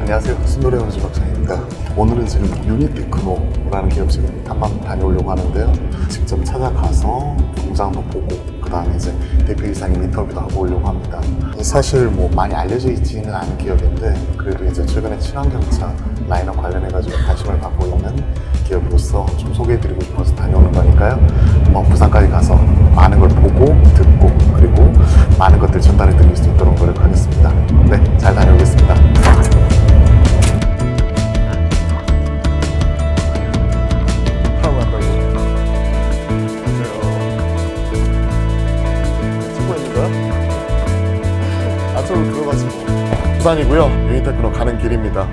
안녕하세요. 순노래 연주 박사입니다. 오늘은 지금 유니테크노라는 기업 지금 탐방 다녀오려고 하는데요. 직접 찾아가서 공장도 보고 그 다음에 이제 대표이사님 인터뷰도 하고 오려고 합니다. 사실 뭐 많이 알려져 있지는 않은 기업인데 그래도 이제 최근에 친환경차 라인업 관련해가지고 관심을 받고 있는 기업으로서 좀 소개해드리고 싶어서 다녀오는 거니까요. 한번 부산까지 가서 많은 걸 보고 듣고 그리고 많은 것들 전달해드릴 수 있도록 노력하겠습니다. 네, 잘 다녀오겠습니다. 부산이고요. 유니테크노 가는 길입니다.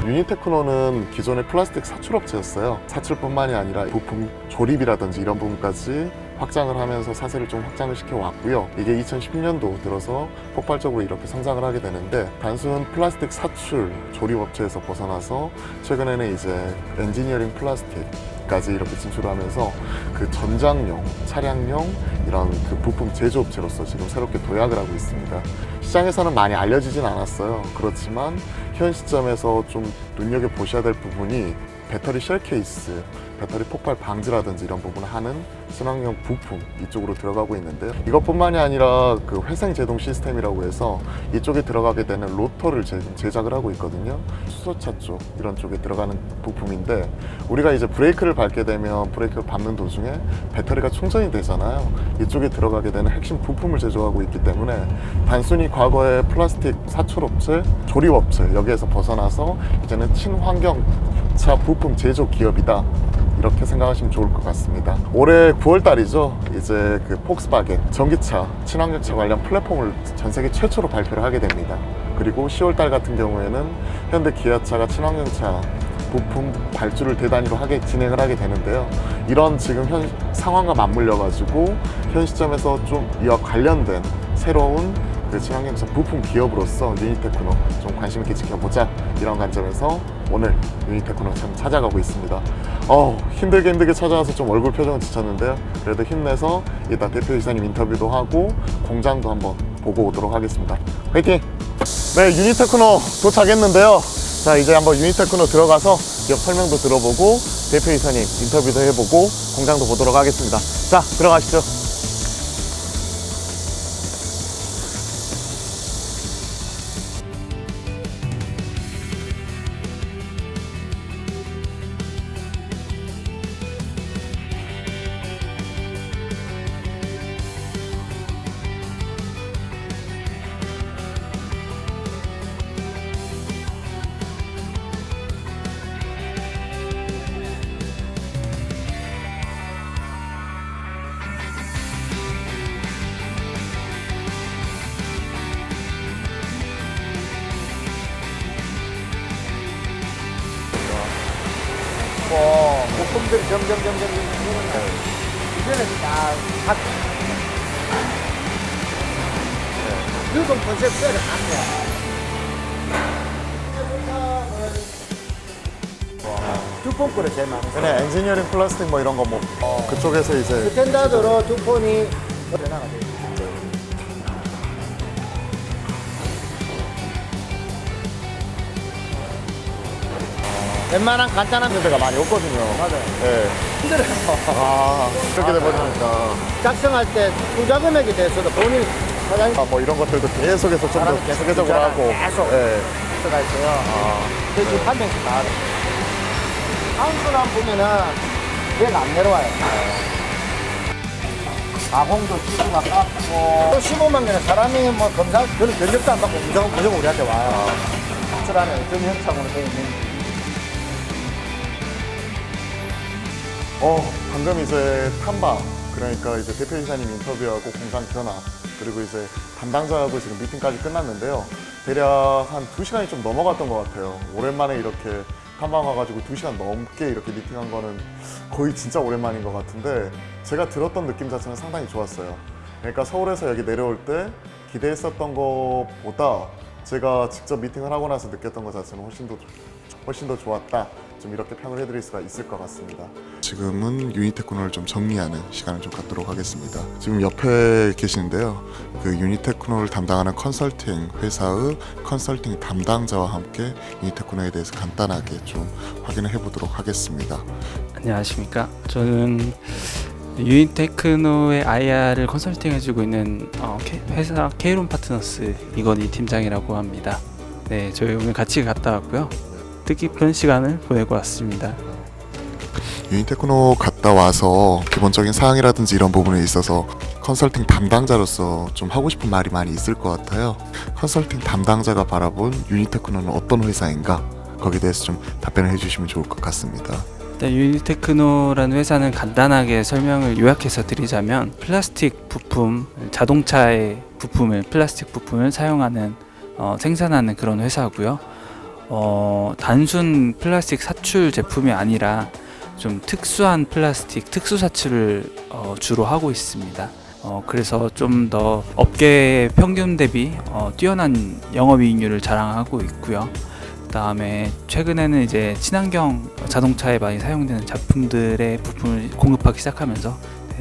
유니테크노는 기존의 플라스틱 사출업체였어요. 사출뿐만이 아니라 부품 조립이라든지 이런 부분까지 확장을 하면서 사세를 좀 확장을 시켜왔고요. 이게 2010년도 들어서 폭발적으로 이렇게 성장을 하게 되는데 단순 플라스틱 사출 조립업체에서 벗어나서 최근에는 이제 엔지니어링 플라스틱까지 이렇게 진출하면서 그 전장용, 차량용 이런 그 부품 제조업체로서 지금 새롭게 도약을 하고 있습니다. 시장에서는 많이 알려지진 않았어요. 그렇지만 현 시점에서 좀 눈여겨보셔야 될 부분이 배터리 쉘 케이스, 배터리 폭발 방지라든지 이런 부분을 하는 친환경 부품 이쪽으로 들어가고 있는데요. 이것뿐만이 아니라 그 회생 제동 시스템이라고 해서 이쪽에 들어가게 되는 로터를 제작을 하고 있거든요. 수소차 쪽 이런 쪽에 들어가는 부품인데 우리가 이제 브레이크를 밟게 되면 브레이크를 밟는 도중에 배터리가 충전이 되잖아요. 이쪽에 들어가게 되는 핵심 부품을 제조하고 있기 때문에 단순히 과거의 플라스틱 사출업체, 조립업체 여기에서 벗어나서 이제는 친환경차 부품 제조 기업이다. 이렇게 생각하시면 좋을 것 같습니다. 올해 9월 달이죠. 이제 그 폭스바겐 전기차, 친환경차 관련 플랫폼을 전 세계 최초로 발표를 하게 됩니다. 그리고 10월 달 같은 경우에는 현대 기아차가 친환경차 부품 발주를 대단위로 진행을 하게 되는데요. 이런 지금 현 상황과 맞물려 가지고 현 시점에서 좀 이와 관련된 새로운 그 친환경차 부품 기업으로서 유니테크노 좀 관심 있게 지켜보자 이런 관점에서 오늘 유니테크노 참 찾아가고 있습니다. 힘들게 찾아와서 좀 얼굴 표정은 지쳤는데요. 그래도 힘내서 이따 대표이사님 인터뷰도 하고 공장도 한번 보고 오도록 하겠습니다. 화이팅! 네, 유니테크노 도착했는데요. 자, 이제 한번 유니테크노 들어가서 기업 설명도 들어보고 대표이사님 인터뷰도 해보고 공장도 보도록 하겠습니다. 자, 들어가시죠. 부품들이 점점 오는데 이제는 딱 유동 컨셉트를 갖네. 두폰 거를 제일 많이 써요. 네, 엔지니어링 플라스틱 뭐 이런 거 뭐 그쪽에서 이제 스탠다드로 두폰이 변화가 돼요. 웬만한 간단한 데가 많이 없거든요. 맞아요. 네. 힘들어요. 그렇게 돼버리니까 작성할 때 투자 금액에 대해서도 본인 사장님 뭐 이런 것들도 계속해서 좀 더 계속 세계적으로 있잖아. 하고 계속. 네. 들어가 있어요. 그래서 지금 한 명씩 다 알아요. 카운트만 보면은 얘가 안 내려와요. 가공도 치수가 깎고 또 15만 개는 사람이 뭐 검사 그런 견적도 안 받고 무조건 우리한테 와요. 수출하는 어떤 형상으로 되어 있는지. 방금 이제 탐방 그러니까 이제 대표이사님 인터뷰하고 공장 견학 그리고 이제 담당자하고 지금 미팅까지 끝났는데요. 대략 한 2시간이 좀 넘어갔던 것 같아요. 오랜만에 이렇게 탐방 와가지고 2시간 넘게 이렇게 미팅한 거는 거의 진짜 오랜만인 것 같은데 제가 들었던 느낌 자체는 상당히 좋았어요. 그러니까 서울에서 여기 내려올 때 기대했었던 것보다 제가 직접 미팅을 하고 나서 느꼈던 것 자체는 훨씬 더 좋았다. 좀 이렇게 평을 해드릴 수가 있을 것 같습니다. 지금은 유니테크노를 좀 정리하는 시간을 좀 갖도록 하겠습니다. 지금 옆에 계시는데요. 그 유니테크노를 담당하는 컨설팅 회사의 컨설팅 담당자와 함께 유니테크노에 대해서 간단하게 좀 확인을 해보도록 하겠습니다. 안녕하십니까. 저는 유니테크노의 IR을 컨설팅해주고 있는 회사 K론 파트너스 이건희 팀장이라고 합니다. 네, 저희 오늘 같이 갔다 왔고요. 뜻깊은 시간을 보내고 왔습니다. 유니테크노 갔다 와서 기본적인 사항이라든지 이런 부분에 있어서 컨설팅 담당자로서 좀 하고 싶은 말이 많이 있을 것 같아요. 컨설팅 담당자가 바라본 유니테크노는 어떤 회사인가? 거기에 대해서 좀 답변을 해주시면 좋을 것 같습니다. 유니테크노라는 회사는 간단하게 설명을 요약해서 드리자면 플라스틱 부품, 자동차의 부품을 플라스틱 부품을 사용하는 생산하는 그런 회사고요. 단순 플라스틱 사출 제품이 아니라 좀 특수한 플라스틱 특수 사출을 주로 하고 있습니다. 그래서 좀 더 업계 평균 대비 뛰어난 영업이익률을 자랑하고 있고요. 그다음에 최근에는 이제 친환경 자동차에 많이 사용되는 제품들의 부품을 공급하기 시작하면서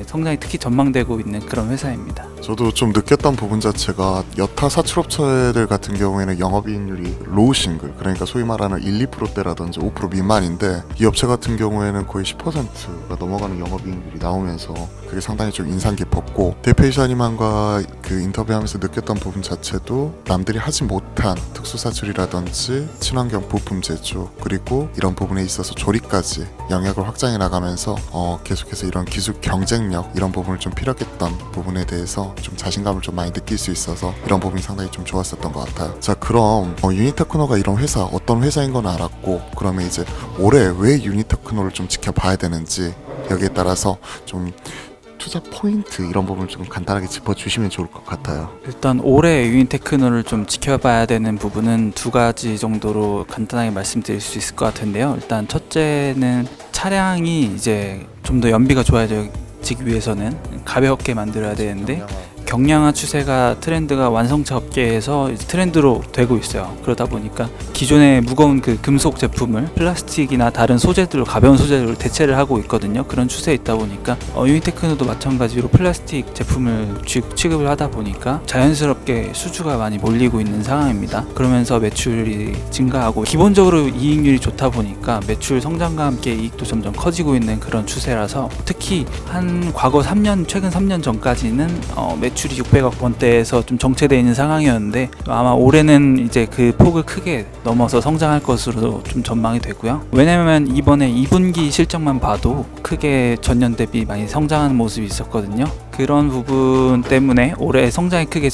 성장이 특히 전망되고 있는 그런 회사입니다. 저도 좀 느꼈던 부분 자체가 여타 사출업체들 같은 경우에는 영업이익률이 로우 싱글, 그러니까 소위 말하는 1-2%대라든지 5% 미만인데 이 업체 같은 경우에는 거의 10%가 넘어가는 영업이익률이 나오면서 그게 상당히 좀 인상 깊었고, 대표이사님과 그 인터뷰하면서 느꼈던 부분 자체도 남들이 하지 못한 특수사출이라든지 친환경 부품 제조, 그리고 이런 부분에 있어서 조립까지 영역을 확장해 나가면서 계속해서 이런 기술 경쟁력 이런 부분을 좀 피력했던 부분에 대해서 좀 자신감을 좀 많이 느낄 수 있어서 이런 부분이 상당히 좀 좋았었던 것 같아요. 자, 그럼 유니테크노가 이런 회사, 어떤 회사인 건 알았고, 그러면 이제 올해 왜 유니테크노를 좀 지켜봐야 되는지, 여기에 따라서 좀 투자 포인트 이런 부분을 좀 간단하게 짚어주시면 좋을 것 같아요. 일단 올해 유니테크노를 좀 지켜봐야 되는 부분은 두 가지 정도로 간단하게 말씀드릴 수 있을 것 같은데요. 일단 첫째는 차량이 이제 좀 더 연비가 좋아지기 위해서는 가볍게 만들어야 되는데 경량화 추세가 트렌드가 완성차 업계에서 트렌드로 되고 있어요. 그러다 보니까 기존의 무거운 그 금속 제품을 플라스틱이나 다른 소재들로, 가벼운 소재로 대체를 하고 있거든요. 그런 추세에 있다 보니까 유니테크노도 마찬가지로 플라스틱 제품을 취급을 하다 보니까 자연스럽게 수주가 많이 몰리고 있는 상황입니다. 그러면서 매출이 증가하고 기본적으로 이익률이 좋다 보니까 매출 성장과 함께 이익도 점점 커지고 있는 그런 추세라서, 특히 한 과거 3년, 최근 3년 전까지는 매출이 600억 원대에서 좀 정체되어 있는 상황이었는데 아마 올해는 이제 그 폭을 크게 넘어서 성장할 것으로 좀 전망이 되고요. 왜냐면 이번에 2분기 실적만 봐도 크게 전년 대비 많이 성장하는 모습이 있었거든요. 그런 부분 때문에 올해 성장이 크게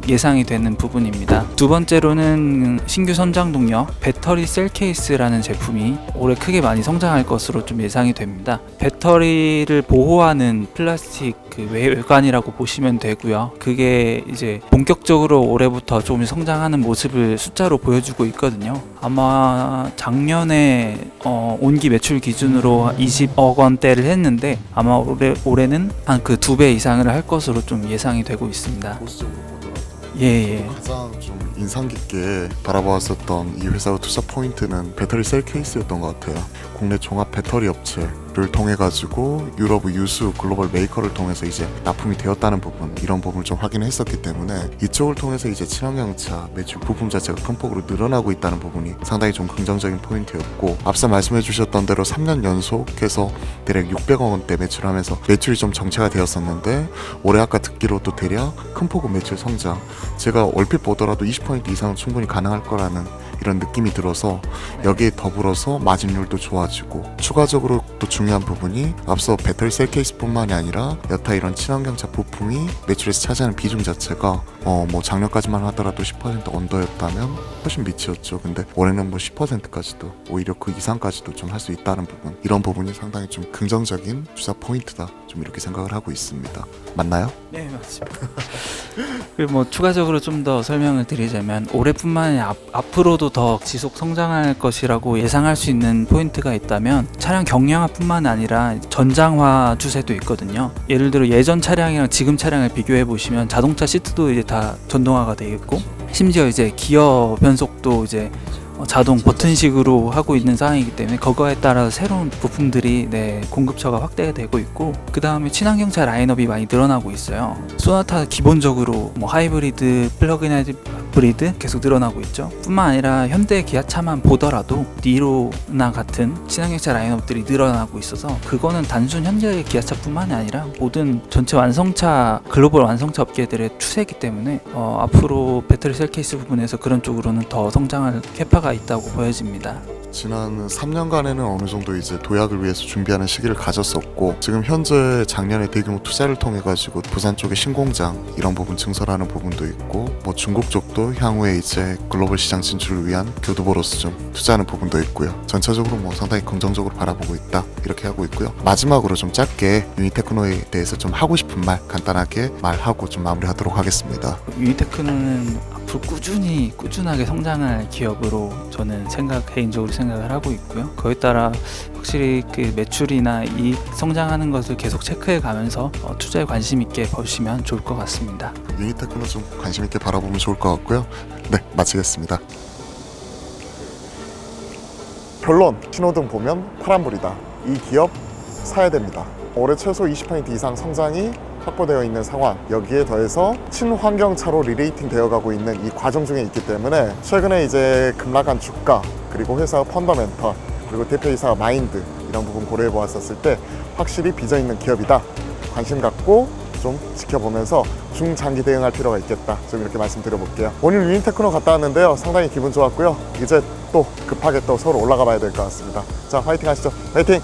예상이 되는 부분입니다. 두 번째로는 신규 선장 동력 배터리 셀 케이스라는 제품이 올해 크게 많이 성장할 것으로 좀 예상이 됩니다. 배터리를 보호하는 플라스틱 그 외관이라고 보시면 되고요. 그게 이제 본격적으로 올해부터 조금 성장하는 모습을 숫자로 보여주고 있거든요. 아마 작년에 온기 매출 기준으로 20억 원대를 했는데 아마 올해는 한 그 2배 이상을 할 것으로 좀 예상이 되고 있습니다. 보수적으로 보더라도 예. 가장 좀 인상 깊게 바라보았었던 이 회사의 투자 포인트는 배터리 셀 케이스였던 것 같아요. 국내 종합 배터리 업체를 통해 가지고 유럽 유수 글로벌 메이커를 통해서 이제 납품이 되었다는 부분, 이런 부분을 좀 확인했었기 때문에 이쪽을 통해서 이제 친환경차 매출 부품 자체가 큰 폭으로 늘어나고 있다는 부분이 상당히 좀 긍정적인 포인트였고, 앞서 말씀해 주셨던 대로 3년 연속해서 대략 600억 원대 매출하면서 매출이 좀 정체가 되었었는데 올해 아까 듣기로 또 대략 큰 폭의 매출 성장, 제가 얼핏 보더라도 20% 이상은 충분히 가능할 거라는 이런 느낌이 들어서 여기에 더불어서 마진율도 좋아지고, 추가적으로 또 중요한 부분이 앞서 배터리 셀 케이스뿐만이 아니라 여타 이런 친환경차 부품이 매출에서 차지하는 비중 자체가 뭐 작년까지만 하더라도 10% 언더였다면 훨씬 밑이었죠. 근데 올해는 뭐 10%까지도 오히려 그 이상까지도 좀 할 수 있다는 부분, 이런 부분이 상당히 좀 긍정적인 투자 포인트다, 좀 이렇게 생각을 하고 있습니다. 맞나요? 네, 맞습니다. 그리고 뭐 추가적으로 좀 더 설명을 드리자면 올해뿐만 아니라 앞으로도 더 지속 성장할 것이라고 예상할 수 있는 포인트가 있다면 차량 경량화뿐만 아니라 전장화 추세도 있거든요. 예를 들어 예전 차량이랑 지금 차량을 비교해 보시면 자동차 시트도 이제 다 다 전동화가 되어 있고, 심지어 이제 기어 변속도 이제 자동 버튼식으로 하고 있는 상황이기 때문에 그거에 따라 새로운 부품들이 공급처가 확대가 되고 있고, 그 다음에 친환경차 라인업이 많이 늘어나고 있어요. 소나타 기본적으로 뭐 하이브리드, 플러그인 하이브리드 계속 늘어나고 있죠. 뿐만 아니라 현대 기아차만 보더라도 니로나 같은 친환경차 라인업들이 늘어나고 있어서, 그거는 단순 현재 기아차뿐만이 아니라 모든 전체 완성차, 글로벌 완성차 업계들의 추세이기 때문에 앞으로 배터리 셀 케이스 부분에서 그런 쪽으로는 더 성장할 캐파가 있다고 보여집니다. 지난 3년간에는 어느 정도 이제 도약을 위해서 준비하는 시기를 가졌었고, 지금 현재 작년에 대규모 투자를 통해 가지고 부산 쪽에 신공장 이런 부분 증설하는 부분도 있고, 뭐 중국 쪽도 향후에 이제 글로벌 시장 진출을 위한 교두보로서 좀 투자하는 부분도 있고요. 전체적으로 뭐 상당히 긍정적으로 바라보고 있다 이렇게 하고 있고요. 마지막으로 좀 짧게 유니테크노에 대해서 좀 하고 싶은 말 간단하게 말하고 좀 마무리하도록 하겠습니다. 유니테크노는 앞으로 꾸준하게 성장할 기업으로 저는 개인적으로 생각을 하고 있고요. 거기에 따라 확실히 그 매출이나 이익 성장하는 것을 계속 체크해 가면서 투자에 관심 있게 보시면 좋을 것 같습니다. 유니테크노 좀 관심 있게 바라보면 좋을 것 같고요. 네, 마치겠습니다. 결론, 신호등 보면 파란불이다. 이 기업 사야 됩니다. 올해 최소 20% 이상 성장이 확보되어 있는 상황, 여기에 더해서 친환경차로 리레이팅 되어가고 있는 이 과정 중에 있기 때문에 최근에 이제 급락한 주가, 그리고 회사의 펀더멘털, 그리고 대표이사 마인드 이런 부분 고려해 보았었을 때 확실히 빚어있는 기업이다. 관심 갖고 좀 지켜보면서 중장기 대응할 필요가 있겠다. 좀 이렇게 말씀드려볼게요. 오늘 유니테크노 갔다 왔는데요. 상당히 기분 좋았고요. 이제 또 급하게 또 서울 올라가 봐야 될 것 같습니다. 자, 화이팅 하시죠. 화이팅!